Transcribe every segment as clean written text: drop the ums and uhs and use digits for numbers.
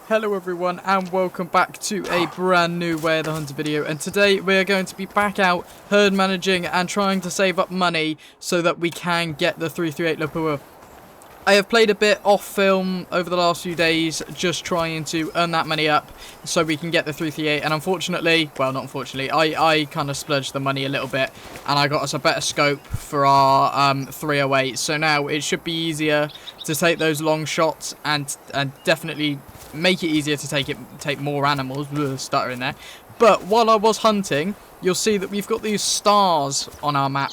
Hello everyone and welcome back to a brand new Way of the Hunter video, and today we are going to be back out herd managing and trying to save up money so that we can get the 338 Lapua. I have played a bit off film over the last few days just trying to earn that money up so we can get the 338, and unfortunately, well not unfortunately, I kind of splurged the money a little bit and I got us a better scope for our 308, so now it should be easier to take those long shots and definitely make it easier to take more animals. Stutter in there. But while I was hunting, you'll see that we've got these stars on our map,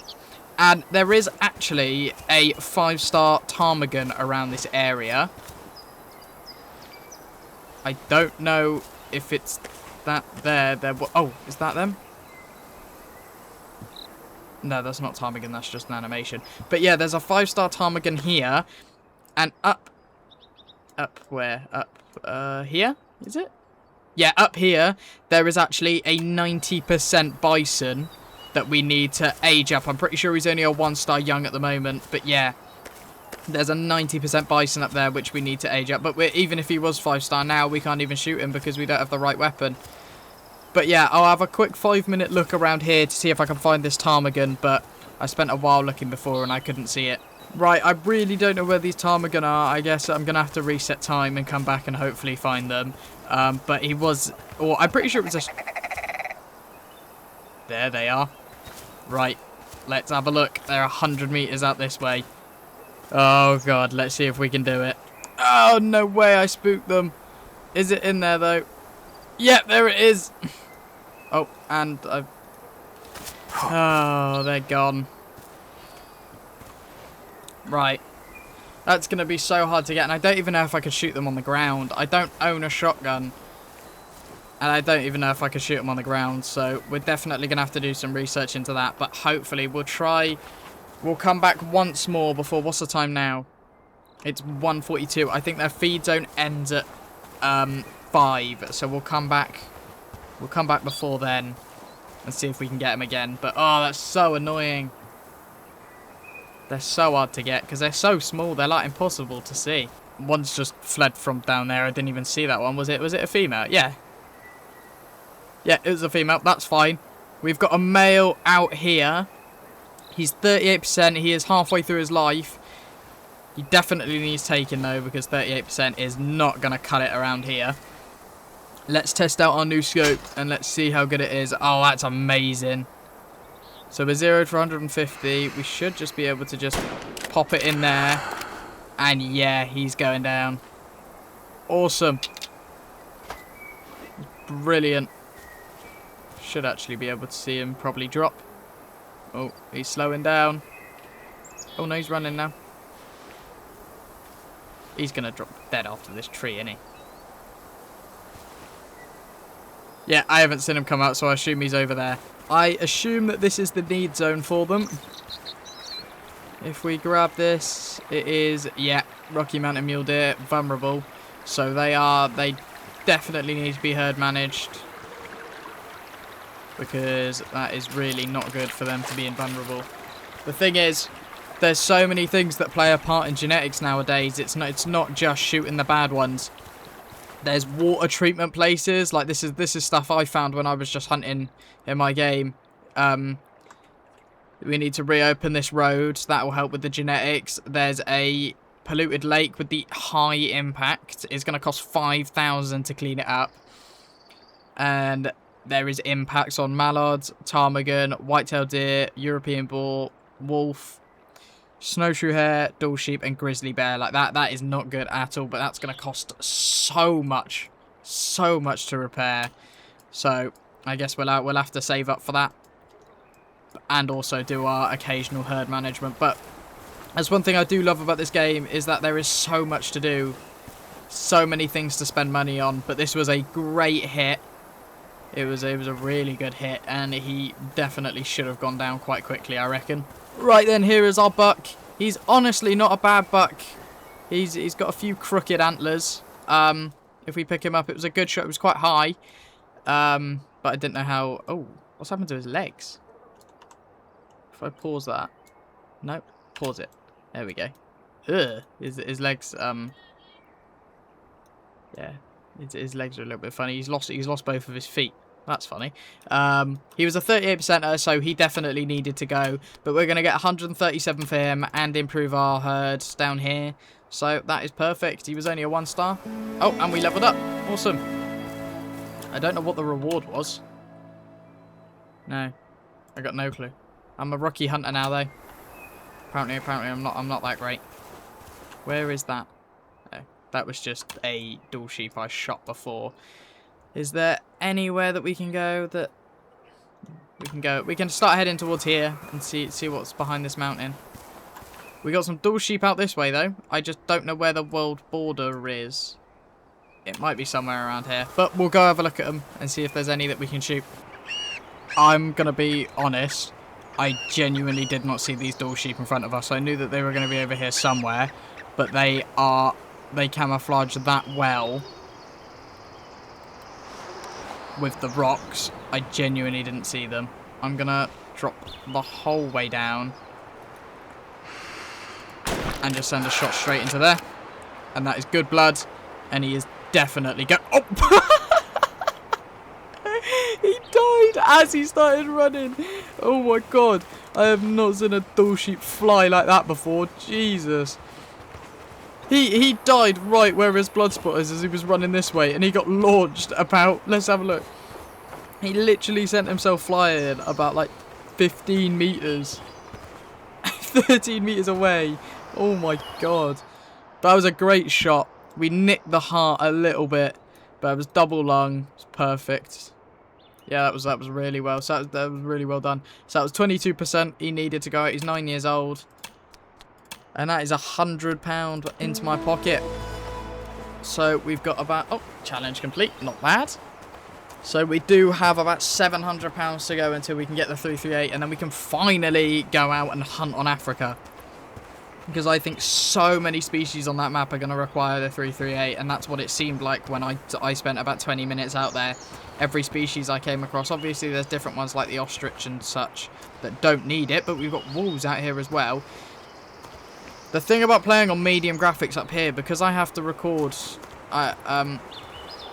and there is actually a 5-star ptarmigan around this area. I don't know if it's that there. Oh, is that them? No, that's not ptarmigan, that's just an animation. But yeah, there's a 5-star ptarmigan here, and up where? Up here, is it? Yeah, up here, there is actually a 90% bison that we need to age up. I'm pretty sure he's only a 1-star young at the moment, but yeah, there's a 90% bison up there which we need to age up. But even if he was 5-star now, we can't even shoot him because we don't have the right weapon. But yeah, I'll have a quick 5-minute look around here to see if I can find this ptarmigan, but I spent a while looking before and I couldn't see it. Right, I really don't know where these ptarmigan are. I guess I'm going to have to reset time and come back and hopefully find them. But he was... or I'm pretty sure it was a... There they are. Right, let's have a look. They're 100 meters out this way. Oh, God, let's see if we can do it. Oh, no way, I spooked them. Is it in there, though? Yeah, there it is. Oh, and I've... oh, they're gone. Right. That's going to be so hard to get, and I don't even know if I could shoot them on the ground. I don't own a shotgun. And I don't even know if I could shoot them on the ground, so we're definitely going to have to do some research into that. But hopefully we'll try... we'll come back once more before... what's the time now? It's 1:42. I think their feed zone ends at 5, so we'll come back... we'll come back before then and see if we can get them again. But, oh, that's so annoying. They're so hard to get because they're so small. They're like impossible to see. One's just fled from down there. I didn't even see that one. Was it a female? Yeah. Yeah, it was a female. That's fine. We've got a male out here. He's 38%. He is halfway through his life. He definitely needs taking though because 38% is not going to cut it around here. Let's test out our new scope and let's see how good it is. Oh, that's amazing. So we're zeroed for 150. We should just be able to just pop it in there. And yeah, he's going down. Awesome. Brilliant. Should actually be able to see him probably drop. Oh, he's slowing down. Oh no, he's running now. He's going to drop dead after this tree, isn't he? Yeah, I haven't seen him come out, so I assume he's over there. I assume that this is the need zone for them. If we grab this, it is, yeah, Rocky Mountain Mule Deer, vulnerable. So they definitely need to be herd managed. Because that is really not good for them to be invulnerable. The thing is, there's so many things that play a part in genetics nowadays. It's not just shooting the bad ones. There's water treatment places. Like this is stuff I found when I was just hunting in my game. We need to reopen this road. That will help with the genetics. There's a polluted lake with the high impact. It's going to cost 5,000 to clean it up. And there is impacts on mallards, ptarmigan, white-tailed deer, European boar, wolf, snowshoe hare, Dall sheep, and grizzly bear. Like that is not good at all, but that's going to cost so much to repair. So I guess we'll have to save up for that, and also do our occasional herd management. But that's one thing I do love about this game, is that there is so much to do, so many things to spend money on. But this was a great hit. It was a really good hit, and he definitely should have gone down quite quickly, I reckon. Right then, here is our buck. He's honestly not a bad buck. He's got a few crooked antlers. If we pick him up, it was a good shot. It was quite high. But I didn't know how... oh, what's happened to his legs? If I pause that. Nope. Pause it. There we go. Ugh. His legs, yeah. His legs are a little bit funny. He's lost both of his feet. That's funny. He was a 38%er, so he definitely needed to go. But we're going to get 137 for him and improve our herds down here. So that is perfect. He was only a 1-star. Oh, and we leveled up. Awesome. I don't know what the reward was. No. I got no clue. I'm a rookie hunter now, though. Apparently I'm not that great. Where is that? Oh, that was just a Dall sheep I shot before. Is there anywhere that we can go that we can go? We can start heading towards here and see what's behind this mountain. We got some Dall sheep out this way, though. I just don't know where the world border is. It might be somewhere around here. But we'll go have a look at them and see if there's any that we can shoot. I'm going to be honest. I genuinely did not see these Dall sheep in front of us. I knew that they were going to be over here somewhere. But they camouflage that well with the rocks. I genuinely didn't see them. I'm going to drop the whole way down and just send a shot straight into there. And that is good blood. And he is definitely go. Oh! He died as he started running. Oh my god. I have not seen a Dall sheep fly like that before. Jesus. He died right where his blood spot is as he was running this way. And he got launched about... Let's have a look. He literally sent himself flying about like 15 meters. 13 meters away. Oh my god. That was a great shot. We nicked the heart a little bit. But it was double lung. It's perfect. Yeah, that was really well. So that was really well done. So that was 22% he needed to go out. He's 9 years old. And that is £100 into my pocket. So we've got about... Oh, challenge complete. Not bad. So we do have about £700 to go until we can get the 338. And then we can finally go out and hunt on Africa. Because I think so many species on that map are going to require the 338. And that's what it seemed like when I spent about 20 minutes out there. Every species I came across. Obviously, there's different ones like the ostrich and such that don't need it. But we've got wolves out here as well. The thing about playing on medium graphics up here, because I have to record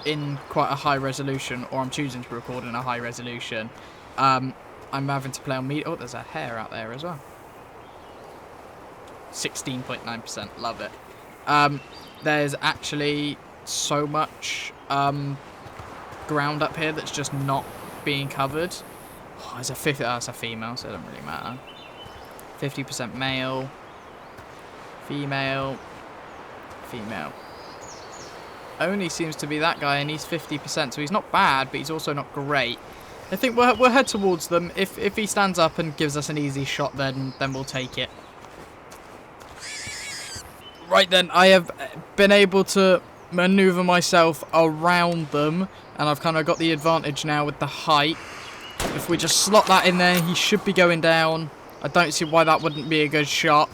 in quite a high resolution, or I'm choosing to record in a high resolution, I'm having to play on medium. Oh, there's a hare out there as well. 16.9%, love it. There's actually so much ground up here that's just not being covered. Oh, it's a 50. Oh, it's a female, so it doesn't really matter. 50% male. Female. Only seems to be that guy, and he's 50%, so he's not bad, but he's also not great. I think we'll head towards them. If he stands up and gives us an easy shot, then we'll take it. Right then, I have been able to maneuver myself around them, and I've kind of got the advantage now with the height. If we just slot that in there, he should be going down. I don't see why that wouldn't be a good shot.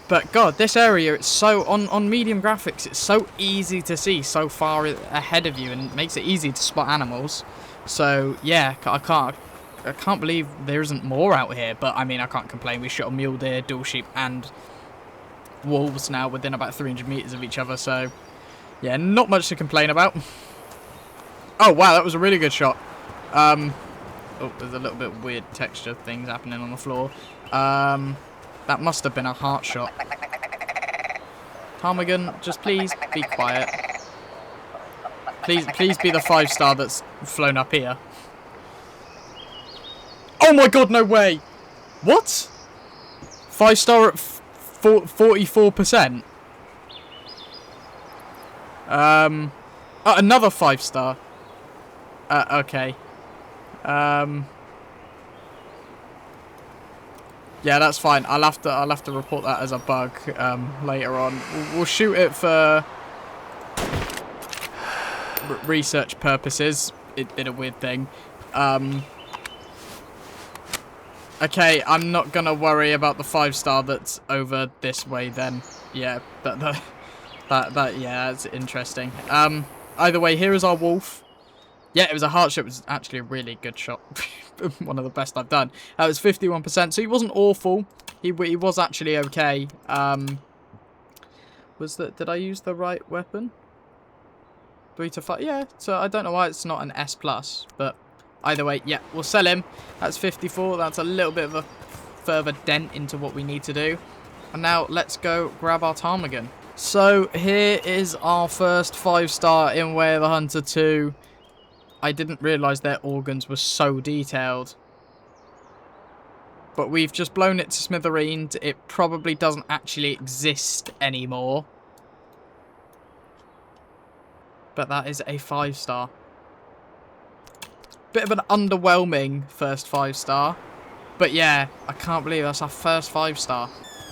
But god, this area, it's so on medium graphics, it's so easy to see so far ahead of you, and it makes it easy to spot animals. So yeah, I can't believe there isn't more out here. But I mean, I can't complain. We shot a mule deer, Dall sheep, and wolves now within about 300 meters of each other. So yeah, not much to complain about. Oh wow, that was a really good shot. Oh, there's a little bit of weird texture things happening on the floor. That must have been a heart shot. Ptarmigan, just please be quiet. Please be the 5-star that's flown up here. Oh my god, no way! What? 5-star at 44%? Another 5-star. Okay. Yeah, that's fine. I'll have to report that as a bug later on. We'll shoot it for research purposes. It did a weird thing. Okay, I'm not gonna worry about the 5-star that's over this way then. Yeah, yeah, that's interesting. Either way, here is our wolf. Yeah, it was a heart shot. It was actually a really good shot. One of the best I've done. That was 51%, so he wasn't awful. He was actually okay. Did I use the right weapon? 3 to 5. Yeah, so I don't know why it's not an S+, but either way, yeah, we'll sell him. That's 54. That's a little bit of a further dent into what we need to do. And now let's go grab our ptarmigan. So here is our first 5-star in Way of the Hunter 2. I didn't realise their organs were so detailed. But we've just blown it to smithereens. It probably doesn't actually exist anymore. But that is a 5-star. Bit of an underwhelming first 5-star. But yeah, I can't believe that's our first 5-star.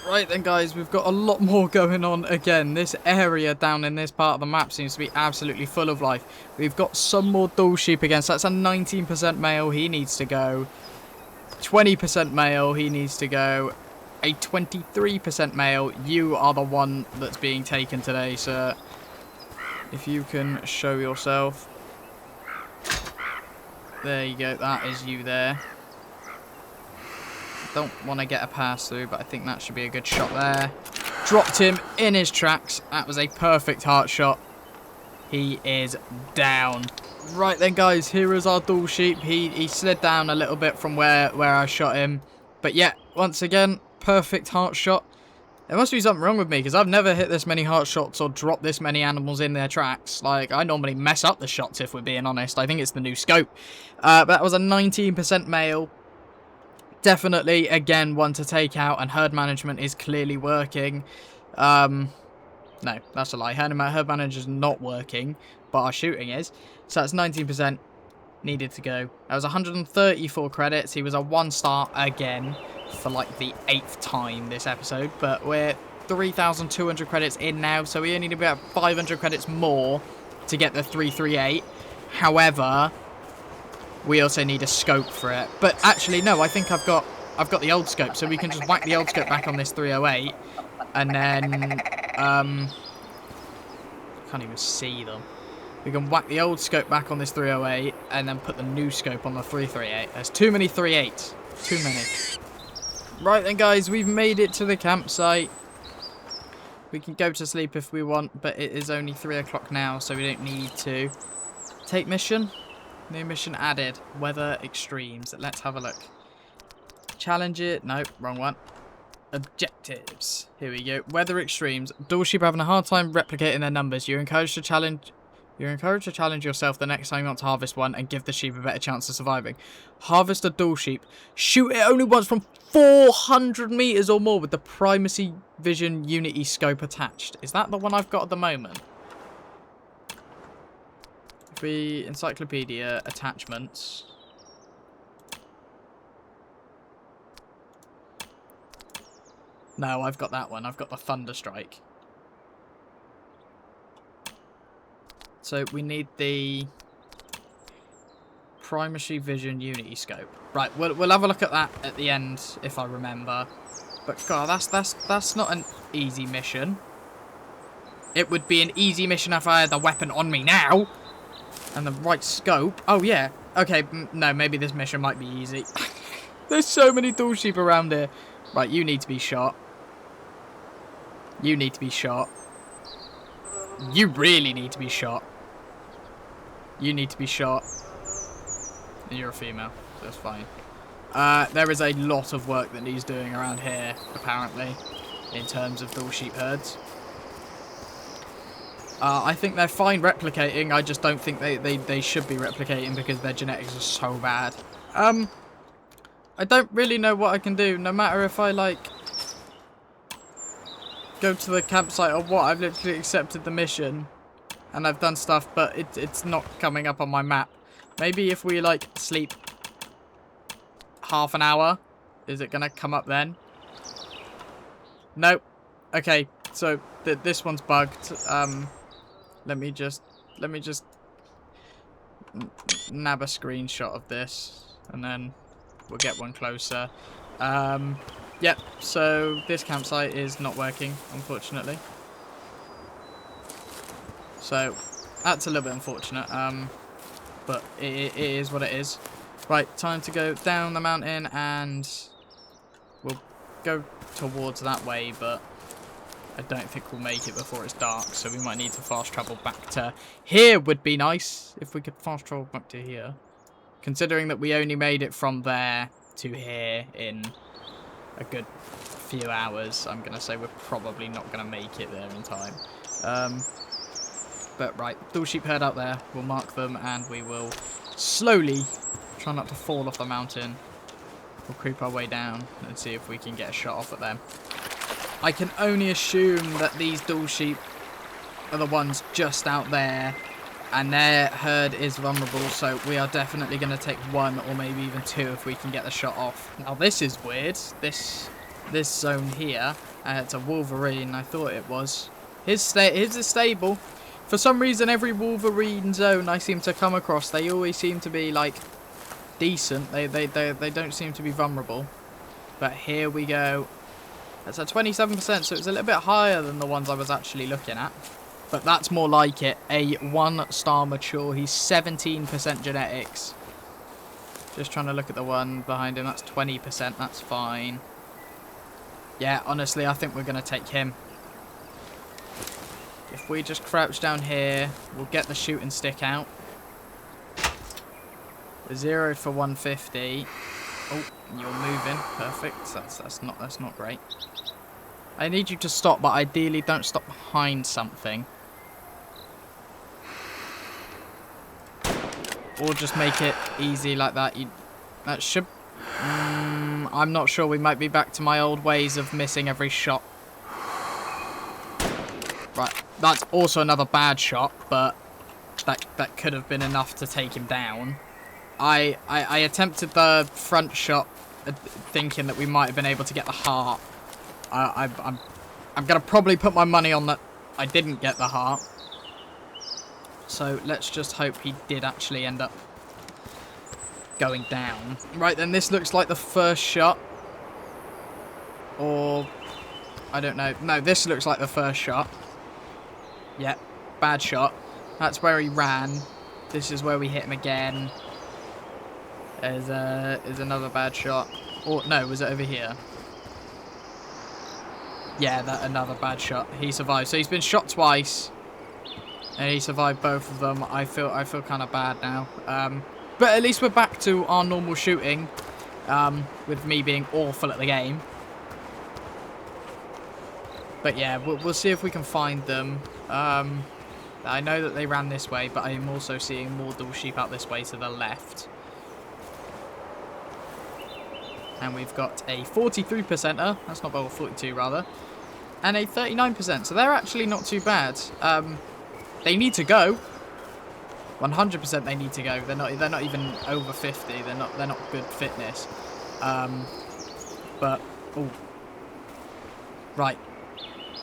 Right then, guys, we've got a lot more going on again. This area down in this part of the map seems to be absolutely full of life. We've got some more Dall sheep again. So that's a 19% male. He needs to go. 20% male. He needs to go. A 23% male. You are the one that's being taken today, sir. If you can show yourself. There you go. That is you there. Don't want to get a pass through, but I think that should be a good shot there. Dropped him in his tracks. That was a perfect heart shot. He is down. Right then, guys, here is our Dall sheep. He slid down a little bit from where I shot him. But yeah, once again, perfect heart shot. There must be something wrong with me, because I've never hit this many heart shots or dropped this many animals in their tracks. Like, I normally mess up the shots, if we're being honest. I think it's the new scope. But that was a 19% male. Definitely, again, one to take out, and herd management is clearly working. No, that's a lie. Herd management is not working, but our shooting is. So that's 19% needed to go. That was 134 credits. He was a 1-star again for like the 8th time this episode, but we're 3,200 credits in now, so we only need about 500 credits more to get the 338. However, we also need a scope for it. But actually, no, I think I've got the old scope, so we can just whack the old scope back on this 308, and then can't even see them. We can whack the old scope back on this 308, and then put the new scope on the 338. There's too many 3.8s. Too many. Right then, guys, we've made it to the campsite. We can go to sleep if we want, but it is only 3 o'clock now, so we don't need to. Take mission. New mission added. Weather extremes. Let's have a look. Challenge it. Nope, wrong one. Objectives. Here we go. Weather extremes. Dall sheep are having a hard time replicating their numbers. You're encouraged to challenge yourself the next time you want to harvest one and give the sheep a better chance of surviving. Harvest a Dall sheep. Shoot it only once from 400 meters or more with the Primacy Vision Unity scope attached. Is that the one I've got at the moment? Encyclopedia attachments. No, I've got that one. I've got the Thunderstrike. So we need the Primacy Vision Unity scope. Right, we'll have a look at that at the end if I remember. But God, that's not an easy mission. It would be an easy mission if I had the weapon on me now. And the right scope. Oh, yeah. Okay, no, maybe this mission might be easy. There's so many Dall sheep around here. Right, you need to be shot. You need to be shot. You really need to be shot. You need to be shot. And you're a female, so that's fine. There is a lot of work that needs doing around here, apparently, in terms of Dall sheep herds. I think they're fine replicating. I just don't think they should be replicating because their genetics are so bad. I don't really know what I can do. No matter if I, like, go to the campsite or what. I've literally accepted the mission. And I've done stuff, but it's not coming up on my map. Maybe if we, like, sleep half an hour. Is it going to come up then? Nope. Okay, so this one's bugged. Let me just nab a screenshot of this, and then we'll get one closer. Yep, so this campsite is not working, unfortunately. So that's a little bit unfortunate, but it is what it is. Right, time to go down the mountain, and we'll go towards that way, but I don't think we'll make it before it's dark, so we might need to fast travel back to here. Would be nice if we could fast travel back to here. Considering that we only made it from there to here in a good few hours, I'm going to say we're probably not going to make it there in time. But right, Dall sheep herd out there. We'll mark them and we will slowly try not to fall off the mountain. We'll creep our way down and see if we can get a shot off at them. I can only assume that these Dall sheep are the ones just out there and their herd is vulnerable, so we are definitely going to take one or maybe even two if we can get the shot off. Now this is weird. This zone here, it's a Wolverine, I thought it was. Here's a stable. For some reason, every Wolverine zone I seem to come across, they always seem to be, like, decent. They don't seem to be vulnerable. But here we go. That's a 27%, so it's a little bit higher than the ones I was actually looking at. But that's more like it. A 1-star mature. He's 17% genetics. Just trying to look at the one behind him. That's 20%. That's fine. Yeah, honestly, I think we're going to take him. If we just crouch down here, we'll get the shooting stick out. The 0 for 150. Oh, you're moving. Perfect. That's not great. I need you to stop, but ideally don't stop behind something. Or just make it easy like that. That should... I'm not sure. We might be back to my old ways of missing every shot. Right, that's also another bad shot, but that could have been enough to take him down. I attempted the front shot, thinking that we might have been able to get the heart. I'm gonna probably put my money on that I didn't get the heart. So let's just hope he did actually end up going down. Right then, this looks like the first shot, or I don't know. No, this looks like the first shot. Yep, bad shot. That's where he ran. This is where we hit him again. There's another bad shot. Or no, was it over here? Yeah, that another bad shot. He survived. So he's been shot twice, and he survived both of them. I feel kind of bad now. But at least we're back to our normal shooting. With me being awful at the game. But yeah, we'll see if we can find them. I know that they ran this way, but I am also seeing more Dall sheep out this way to the left. And we've got a 43%er, that's not bad, 42 rather, and a 39%, so they're actually not too bad. They need to go. 100% they need to go. They're not even over 50. They're not good fitness. But oh, right.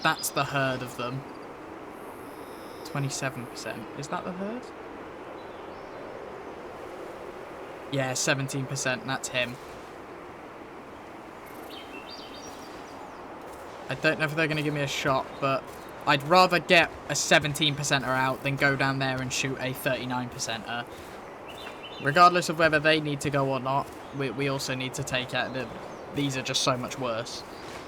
That's the herd of them. 27%. Is that the herd? Yeah, 17%. That's him. I don't know if they're going to give me a shot, but I'd rather get a 17%er out than go down there and shoot a 39%er. Regardless of whether they need to go or not, we also need to take out these are just so much worse.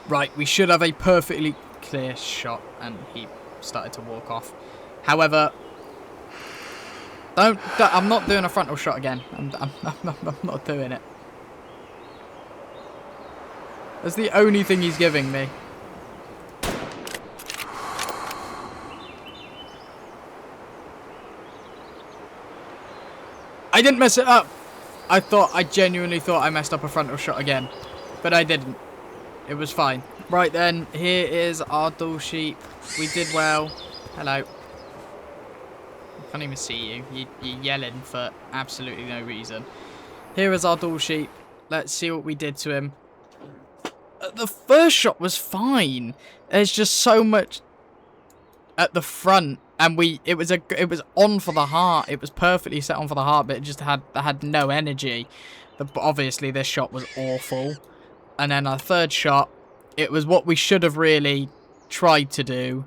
Right, we should have a perfectly clear shot, and he started to walk off. However, I'm not doing a frontal shot again. I'm not doing it. That's the only thing he's giving me. I didn't mess it up. I genuinely thought I messed up a frontal shot again, but I didn't. It was fine. Right then, here is our Dall sheep. We did well. Hello. I can't even see you. You're yelling for absolutely no reason. Here is our Dall sheep. Let's see what we did to him. The first shot was fine. There's just so much at the front, and it was on for the heart. It was perfectly set on for the heart, but it just had no energy. But obviously, this shot was awful. And then our third shot, it was what we should have really tried to do.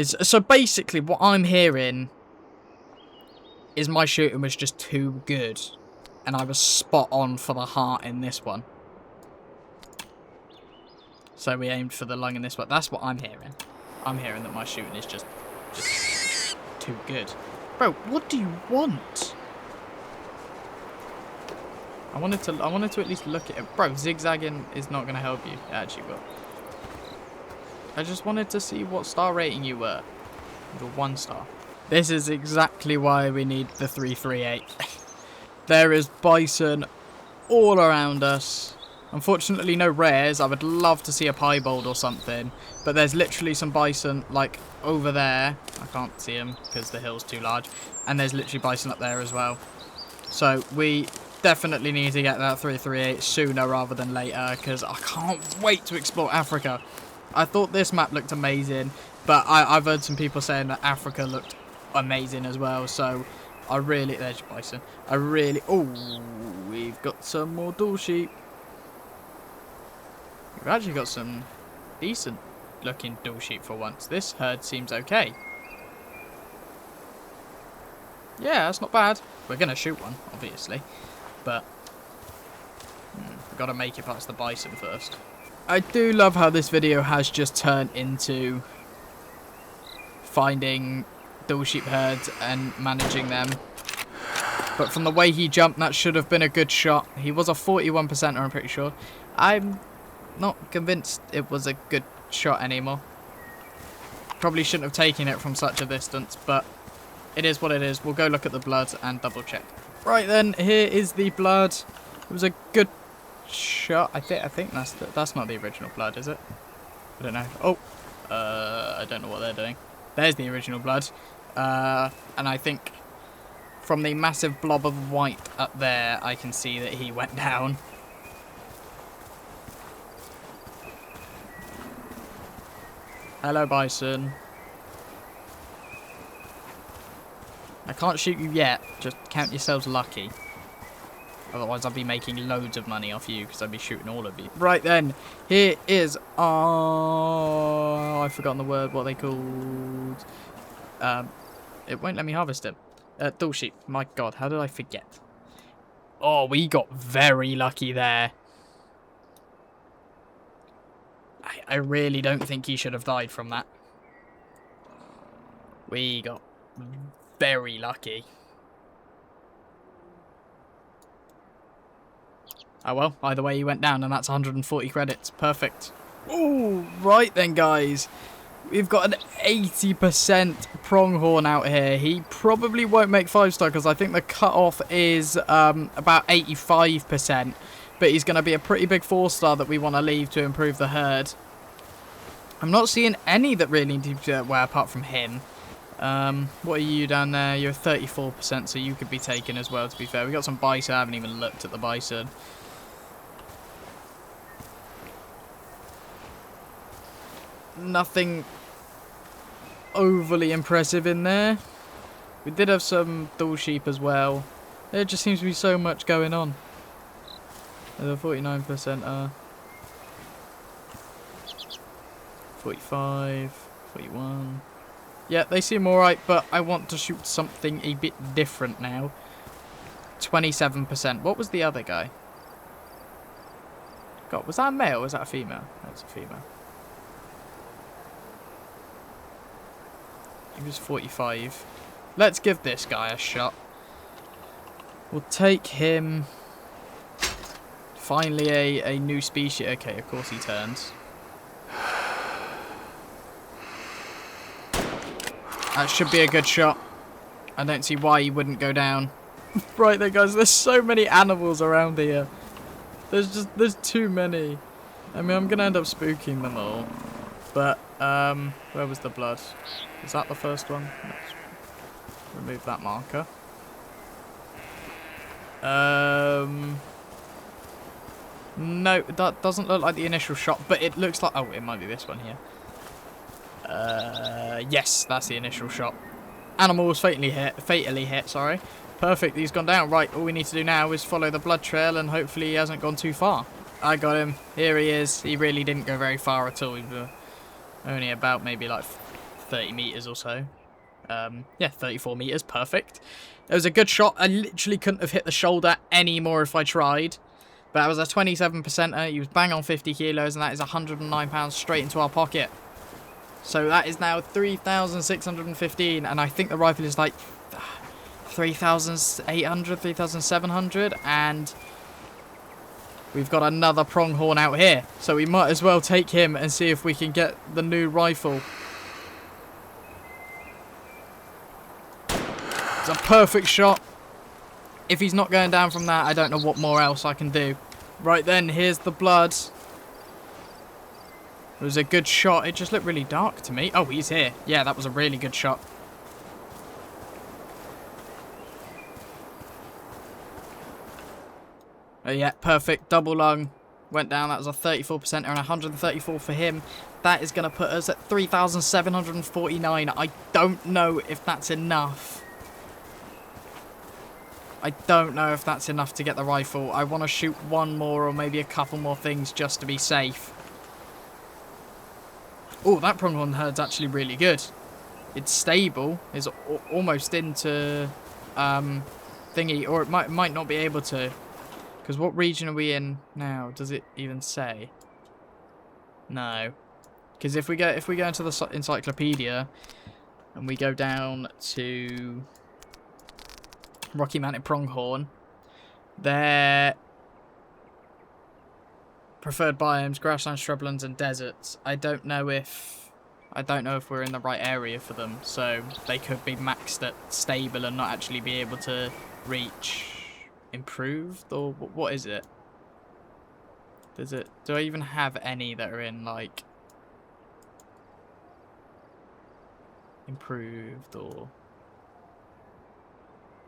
So basically, what I'm hearing is my shooting was just too good. And I was spot on for the heart in this one. So we aimed for the lung in this one. That's what I'm hearing. I'm hearing that my shooting is just too good. Bro, what do you want? I wanted to at least look at it. Bro, zigzagging is not going to help you. It actually will. I just wanted to see what star rating you were. You're 1 star. This is exactly why we need the 338. There is bison all around us. Unfortunately, no rares. I would love to see a piebald or something. But there's literally some bison, like, over there. I can't see them because the hill's too large. And there's literally bison up there as well. So we definitely need to get that 338 sooner rather than later, because I can't wait to explore Africa. I thought this map looked amazing, but I've heard some people saying that Africa looked amazing as well. So I really... There's your bison. I really... Oh, we've got some more Dall sheep. We've actually got some decent looking Dall sheep for once. This herd seems okay. Yeah, that's not bad. We're going to shoot one, obviously. But we've got to make it past the bison first. I do love how this video has just turned into finding Dall sheep herds and managing them. But from the way he jumped, that should have been a good shot. He was a 41%er, I'm pretty sure. I'm not convinced it was a good shot anymore. Probably shouldn't have taken it from such a distance, but it is what it is. We'll go look at the blood and double check. Right then, here is the blood. It was a good shot. I think that's not the original blood, is it? I don't know. Oh, I don't know what they're doing. There's the original blood. And I think from the massive blob of white up there, I can see that he went down. Hello, bison. I can't shoot you yet. Just count yourselves lucky. Otherwise, I'll be making loads of money off you because I'll be shooting all of you. Right then, here is... Oh, I've forgotten the word. What they called? It won't let me harvest it. Dall sheep. My God, how did I forget? Oh, we got very lucky there. I really don't think he should have died from that. We got very lucky. Oh well, either way he went down and that's 140 credits. Perfect. Oh, right then guys. We've got an 80% pronghorn out here. He probably won't make 5-star because I think the cutoff is about 85%. But he's going to be a pretty big 4-star that we want to leave to improve the herd. I'm not seeing any that really need to wear apart from him. What are you down there? You're 34%, so you could be taken as well, to be fair. We got some bison. I haven't even looked at the bison. Nothing overly impressive in there. We did have some Dall sheep as well. There just seems to be so much going on. There's a 49%, 45, 41. Yeah, they seem alright, but I want to shoot something a bit different now. 27%. What was the other guy? God, was that a male or was that a female? That's a female. He was 45. Let's give this guy a shot. We'll take him. Finally a new species. Okay, of course he turns. That should be a good shot. I don't see why he wouldn't go down. Right there, guys. There's so many animals around here. There's too many. I mean, I'm going to end up spooking them all. But, where was the blood? Is that the first one? Let's remove that marker. No, that doesn't look like the initial shot, but it looks like... Oh, it might be this one here. Yes, that's the initial shot. Animal was fatally hit, sorry. Perfect, he's gone down. Right, all we need to do now is follow the blood trail and hopefully he hasn't gone too far. I got him. Here he is. He really didn't go very far at all. He was only about maybe like 30 meters or so. Yeah, 34 meters. Perfect. It was a good shot. I literally couldn't have hit the shoulder any more if I tried. But that was a 27%er. He was bang on 50 kilos, and that is £109 straight into our pocket. So that is now 3,615, and I think the rifle is like 3,800, 3,700, and we've got another pronghorn out here. So we might as well take him and see if we can get the new rifle. It's a perfect shot. If he's not going down from that, I don't know what more else I can do. Right then, here's the blood. It was a good shot. It just looked really dark to me. Oh, he's here. Yeah, that was a really good shot. Oh, yeah, perfect. Double lung. Went down. That was a 34% and 134 for him. That is going to put us at 3,749. I don't know if that's enough. I don't know if that's enough to get the rifle. I want to shoot one more or maybe a couple more things just to be safe. Oh, that pronghorn herd's actually really good. It's stable. It's almost into thingy, or it might not be able to. Because what region are we in now? Does it even say? No. Because if we go into the encyclopedia and we go down to Rocky Mountain pronghorn, their preferred biomes, grasslands, shrublands, and deserts. I don't know if we're in the right area for them, so they could be maxed at stable and not actually be able to reach improved, or what is it? Do I even have any that are in like improved or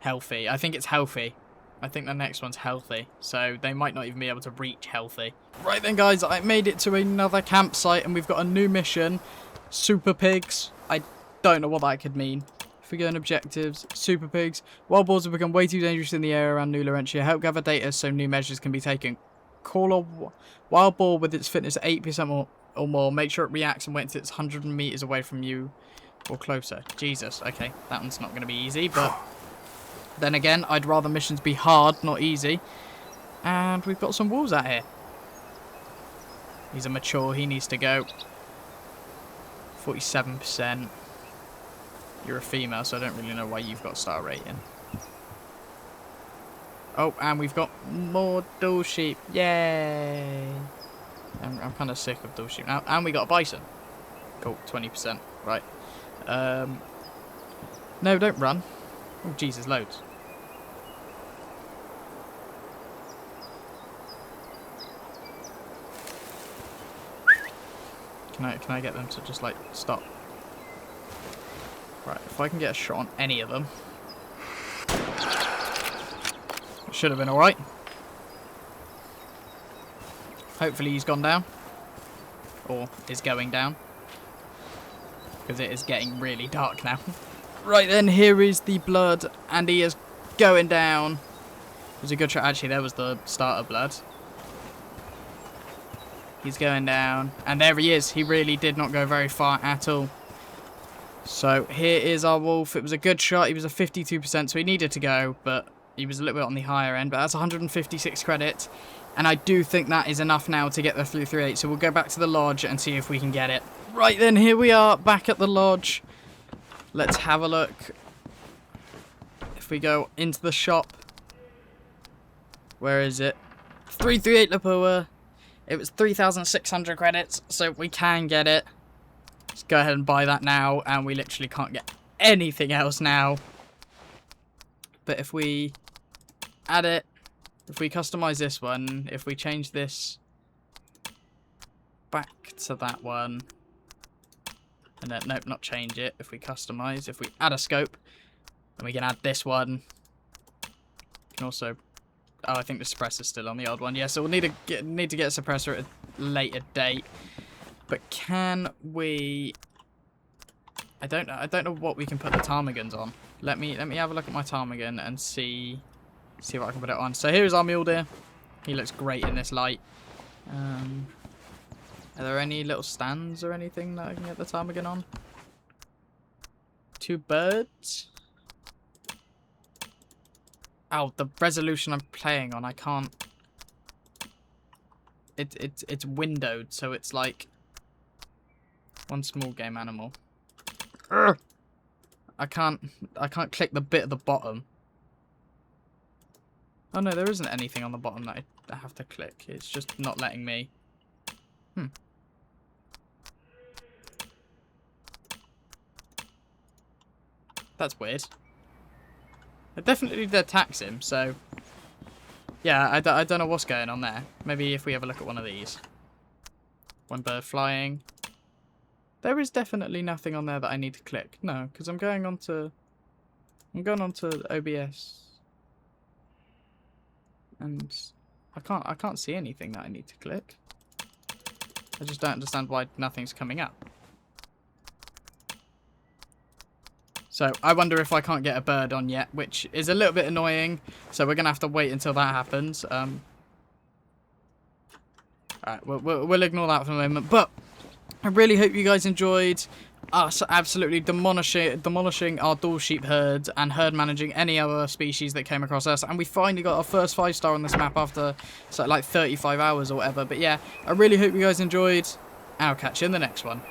healthy? I think it's healthy. I think the next one's healthy, so they might not even be able to reach healthy. Right then, guys, I made it to another campsite, and we've got a new mission. Super pigs. I don't know what that could mean. If we go in objectives, super pigs. Wild boars have become way too dangerous in the area around New Laurentia. Help gather data so new measures can be taken. Call a wild boar with its fitness at 8% or more. Make sure it reacts and waits until it's 100 meters away from you or closer. Jesus, okay, that one's not going to be easy, but then again, I'd rather missions be hard, not easy. And we've got some wolves out here. He's a mature, he needs to go. 47%. You're a female, so I don't really know why you've got star rating. Oh, and we've got more Dall sheep. Yay! I'm kind of sick of Dall sheep now. And we got a bison. Cool, 20%. Right. No, don't run. Oh, Jesus, loads. Can I get them to just, like, stop? Right, if I can get a shot on any of them. It should have been alright. Hopefully he's gone down. Or is going down. Because it is getting really dark now. Right then, here is the blood, and he is going down. It was a good shot. Actually, there was the starter blood. He's going down, and there he is. He really did not go very far at all. So here is our wolf. It was a good shot. He was a 52%, so he needed to go, but he was a little bit on the higher end. But that's 156 credits, and I do think that is enough now to get the 338. So we'll go back to the lodge and see if we can get it. Right then, here we are back at the lodge. Let's have a look. If we go into the shop. Where is it? 338 Lapua. It was 3,600 credits, so we can get it. Let's go ahead and buy that now, and we literally can't get anything else now. But if we add it, if we customize this one, if we change this back to that one, and then, nope, not change it. If we customize, if we add a scope, then we can add this one. We can also, oh, I think the suppressor's still on the old one. Yeah, so we'll need to get a suppressor at a later date. But can we? I don't know what we can put the ptarmigans on. Let me have a look at my ptarmigan and see what I can put it on. So here's our mule deer. He looks great in this light. Are there any little stands or anything that I can get the ptarmigan on? 2 birds. Oh, the resolution I'm playing on, I can't it's windowed, so it's like one small game animal. Urgh! I can't click the bit at the bottom. Oh no, there isn't anything on the bottom that I have to click. It's just not letting me. That's weird. I definitely did tax him, so... Yeah, I don't know what's going on there. Maybe if we have a look at one of these. One bird flying. There is definitely nothing on there that I need to click. No, because I'm going on to OBS. And I can't see anything that I need to click. I just don't understand why nothing's coming up. So I wonder if I can't get a bird on yet, which is a little bit annoying. So we're gonna have to wait until that happens. Alright, we'll ignore that for the moment. But I really hope you guys enjoyed us absolutely demolishing our Dall sheep herd and herd managing any other species that came across us. And we finally got our first 5-star on this map after like 35 hours or whatever. But yeah, I really hope you guys enjoyed. I'll catch you in the next one.